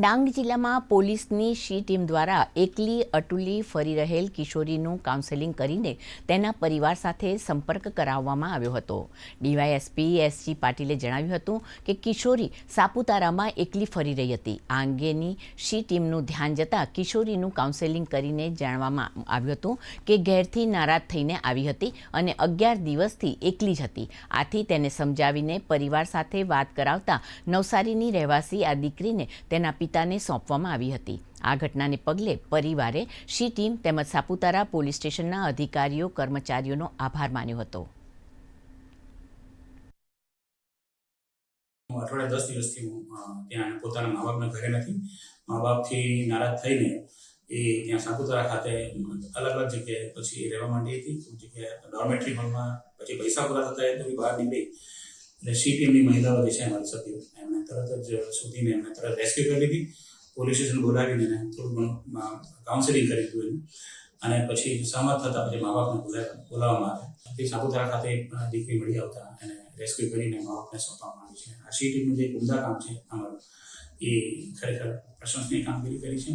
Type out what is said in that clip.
ડાંગ જિલ્લામાં પોલીસની she team દ્વારા એકલી અટુલી ફરી રહેલ કિશોરીનું કાઉન્સેલિંગ કરીને તેના પરિવાર સાથે સંપર્ક કરાવવામાં આવ્યો હતો। ડીવાયએસપી એસજી પાટીલે જણાવ્યું હતું કે કિશોરી સાપુતારામાં એકલી ફરી રહી હતી। આ અંગેની શી ટીમનું ધ્યાન જતાં કિશોરીનું કાઉન્સેલિંગ કરીને જાણવામાં આવ્યું હતું કે ઘેરથી નારાજ થઈને આવી હતી અને 11 દિવસથી એકલી જ હતી। આથી તેને સમજાવીને પરિવાર સાથે વાત કરાવતા નવસારીની રહેવાસી આ દીકરીને તેના પિતાને સોંપવામાં આવી હતી। આ ઘટનાને પગલે પરિવારે શી ટીમ તેમજ સાપુતારા પોલીસ સ્ટેશનના અધિકારીઓ કર્મચારીઓનો આભાર માન્યો હતો। અઠવાડિયા 10 દિવસથી હું ત્યાં પોતાના મા બાપના ઘરે નથી। મા બાપથી નારાજ થઈને એ ત્યાં સાપુતારા ખાતે અલગ અલગ જગ્યાએ પછી રહેવા માંડી હતી। જગ્યાએ ડોર્મેટરી હોલમાં પછી પૈસા પૂરા થતા એ બહાર નીકળી એટલે શી ટીમની મહિલાઓ જે છે અમારી સભ્યો એમણે તરત જ શોધીને એમને તરત રેસ્ક્યુ કરી લીધી। પોલીસ સ્ટેશન બોલાવીને એને થોડું ઘણું કાઉન્સેલિંગ કરી દીધું એનું અને પછી સહમત થતા પછી મા બાપને બોલાવવામાં આવ્યા। પછી સાપુતારા ખાતે એક દીકરી મળી આવતા એને રેસ્ક્યુ કરીને મા બાપને સોંપવામાં આવી છે। આ શી ટીમનું જે ઉમદા કામ છે અમારું એ ખરેખર પ્રશંસનીય કામગીરી કરી છે।